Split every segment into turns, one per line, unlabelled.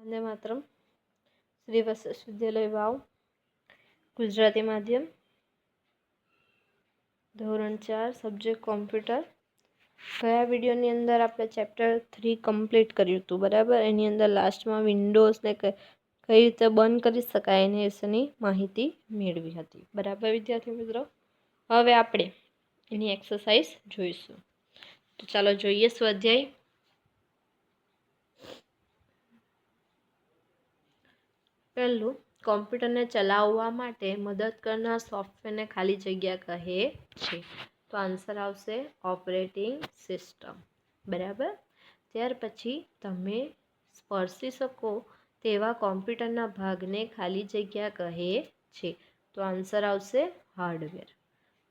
વંદે માતરમ. શ્રી વશિષ્ઠ વિદ્યાલય વાવ, ગુજરાતી માધ્યમ, ધોરણ 4, subject computer. ગયા વિડીયોની અંદર આપણે ચેપ્ટર 3 કમ્પ્લીટ કર્યું હતું, બરાબર. એની અંદર લાસ્ટમાં વિન્ડોઝને કઈ રીતે બંધ કરી શકાય એની વિશેની માહિતી મેળવી હતી, બરાબર વિદ્યાર્થી મિત્રો. હવે આપણે એની એક્સરસાઇઝ જોઈશું. તો ચાલો જોઈએ સ્વાધ્યાય. પહેલું, કોમ્પ્યુટરને ચલાવવા માટે મદદ કરનાર સોફ્ટવેરને ખાલી જગ્યા કહે છે. તો આન્સર આવશે ઓપરેટિંગ સિસ્ટમ, બરાબર. ત્યાર પછી તમે સ્પર્શી શકો તેવા કોમ્પ્યુટરના ભાગને ખાલી જગ્યા કહે છે. તો આન્સર આવશે હાર્ડવેર,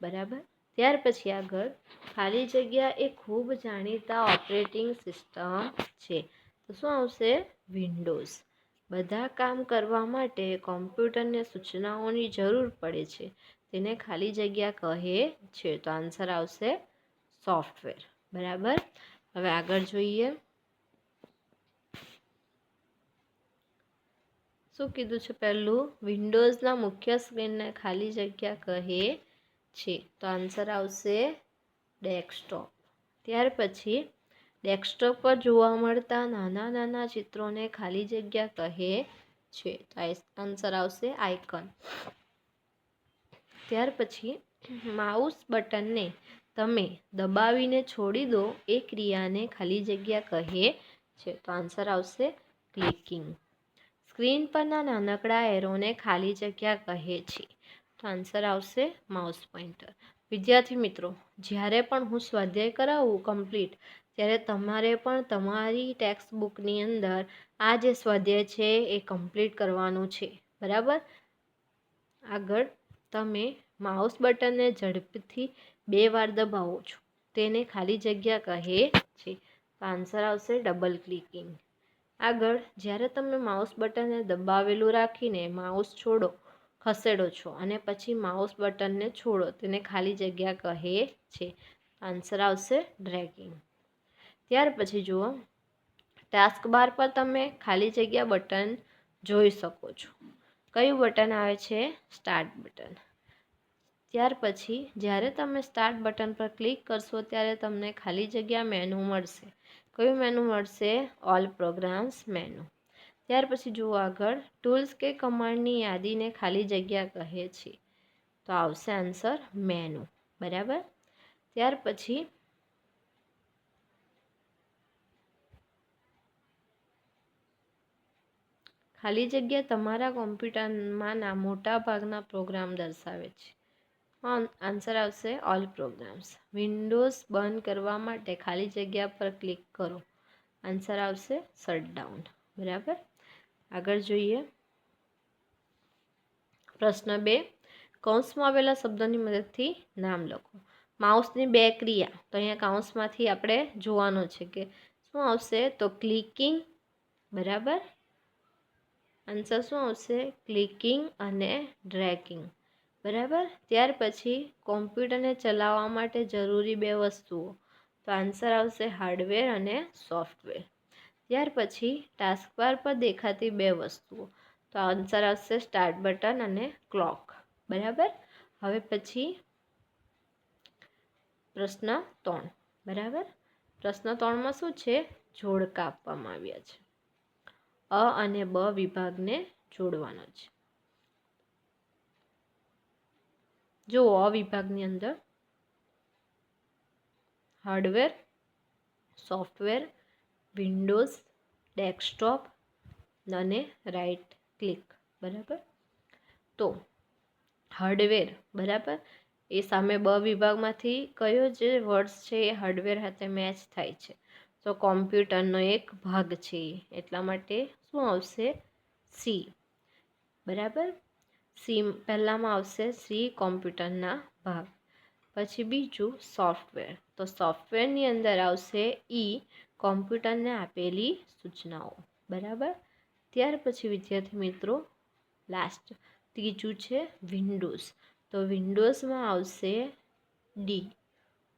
બરાબર. ત્યાર પછી આગળ, ખાલી જગ્યા એ ખૂબ જાણીતા ઓપરેટિંગ સિસ્ટમ છે. તો શું આવશે? વિન્ડોઝ. બધા કામ કરવા માટે કોમ્પ્યુટરને સૂચનાઓની જરૂર પડે છે, તેને ખાલી જગ્યા કહે છે. તો આન્સર આવશે સોફ્ટવેર, બરાબર. હવે આગળ જોઈએ શું કીધું છે. પહેલું, વિન્ડોઝના મુખ્ય સ્ક્રીનને ખાલી જગ્યા કહે છે. તો આન્સર આવશે ડેસ્કટોપ. ત્યાર પછી, ડેસ્કટોપ પર જોવા મળતા નાના નાના ચિત્રોને ખાલી જગ્યા કહે છે. તો આન્સર આવશે આઇકન. ત્યાર પછી, માઉસ બટનને તમે દબાવીને છોડી દો એ ક્રિયાને ખાલી જગ્યા કહે છે. તો આન્સર આવશે ક્લિકિંગ. સ્ક્રીન પરના નાનકડા એરોને ખાલી જગ્યા કહે છે. તો આન્સર આવશે માઉસ પોઇન્ટર. વિદ્યાર્થી મિત્રો, જ્યારે પણ હું સ્વાધ્યાય કરાવું કમ્પ્લીટ, ત્યારે તમારે પણ તમારી ટેક્સ્ટ બુકની અંદર આ જે સ્વાધ્યાય છે એ કમ્પ્લીટ કરવાનું છે, બરાબર. આગળ તમે માઉસ બટનને ઝડપથી 2 વાર દબાવો છો, તેને ખાલી જગ્યા કહે છે. તો આન્સર આવશે ડબલ ક્લિકિંગ. આગળ જ્યારે તમે માઉસ બટનને દબાવેલું રાખીને માઉસ ખસેડો છો અને પછી માઉસ બટનને છોડો, તેને ખાલી જગ્યા કહે છે. આન્સર આવશે ડ્રેગિંગ. ત્યાર પછી જુઓ, ટાસ્ક બાર પર તમે ખાલી જગ્યા બટન જોઈ શકો છો. કયું બટન આવે છે? Start button. ત્યાર પછી જ્યારે તમે સ્ટાર્ટ બટન પર ક્લિક કરશો ત્યારે તમને ખાલી જગ્યા મેનુ મળશે. કયું મેનુ મળશે? All programs menu. ત્યાર પછી જુઓ આગળ, ટૂલ્સ કે કમાન્ડની યાદીને ખાલી જગ્યા કહે છે. તો આવશે આન્સર મેનુ, બરાબર. ત્યાર પછી ખાલી જગ્યા તમારા કોમ્પ્યુટરમાં મોટા ભાગના પ્રોગ્રામ દર્શાવે છે. આન્સર આવશે ઓલ પ્રોગ્રામ્સ. વિન્ડોઝ બંધ કરવા માટે ખાલી જગ્યા પર ક્લિક કરો. આન્સર આવશે શટડાઉન, બરાબર. આગળ જોઈએ પ્રશ્ન 2, કૌંસમાં આવેલા શબ્દોની મદદથી નામ લખો. માઉસની 2 ક્રિયા, તો અહીંયા કૌંસમાંથી આપણે જોવાનું છે કે શું આવશે? તો ક્લિકિંગ, બરાબર. આન્સર શું આવશે? ક્લિકિંગ અને ડ્રેગિંગ, બરાબર. ત્યાર પછી કોમ્પ્યુટરને ચલાવવા માટે જરૂરી 2 વસ્તુઓ, તો આન્સર આવશે હાર્ડવેર અને સોફ્ટવેર. ત્યાર પછી ટાસ્ક બાર પર દેખાતી 2 વસ્તુઓ, તો આન્સર આવશે સ્ટાર્ટ બટન અને ક્લોક, બરાબર. હવે પછી પ્રશ્ન 3, બરાબર. પ્રશ્ન 3માં શું છે? જોડકા આપવામાં આવ્યા છે. અ અને બ વિભાગને જોડવાનો છે. જો અ વિભાગની અંદર હાર્ડવેર, સોફ્ટવેર, વિન્ડોઝ, ડેસ્કટોપ અને રાઇટ ક્લિક, બરાબર. તો હાર્ડવેર, બરાબર, એ સામે બ વિભાગમાંથી કયો જે વર્ડ્સ છે એ હાર્ડવેર સાથે મેચ થાય છે? તો કોમ્પ્યુટરનો એક ભાગ છે, એટલા માટે શું આવશે? સી, બરાબર. સી પહેલામાં આવશે સી, કોમ્પ્યુટરના ભાગ. પછી બીજું સોફ્ટવેર, તો સોફ્ટવેરની અંદર આવશે ઈ, કોમ્પ્યુટરને આપેલી સૂચનાઓ, બરાબર. ત્યાર પછી વિદ્યાર્થી મિત્રો ત્રીજું છે વિન્ડોઝ, તો વિન્ડોઝમાં આવશે ડી,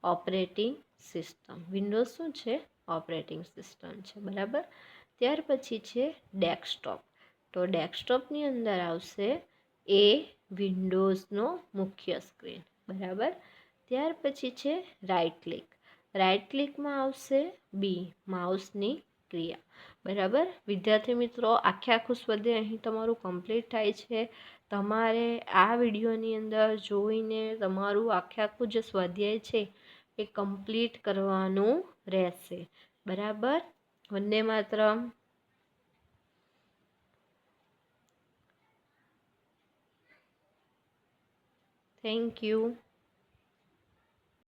ઓપરેટિંગ સિસ્ટમ. વિન્ડોઝ શું છે? ઓપરેટિંગ સિસ્ટમ છે, બરાબર. ત્યાર પછી છે ડેસ્કટોપ. તો ડેસ્કટોપની અંદર આવશે એ વિન્ડોઝનો મુખ્ય સ્ક્રીન, બરાબર. ત્યાર પછી છે રાઇટ ક્લિક. રાઇટ ક્લિકમાં આવશે બી માઉસની ક્રિયા, બરાબર. વિદ્યાર્થી મિત્રો, આખું સ્વાધ્યાય અહીં તમારું કમ્પ્લીટ થાય છે. તમારે આ વિડીયોની અંદર જોઈને તમારું આખું જે સ્વાધ્યાય છે એ કમ્પ્લીટ કરવાનું રહેશે, બરાબર. વંદે માતરમ. Thank you.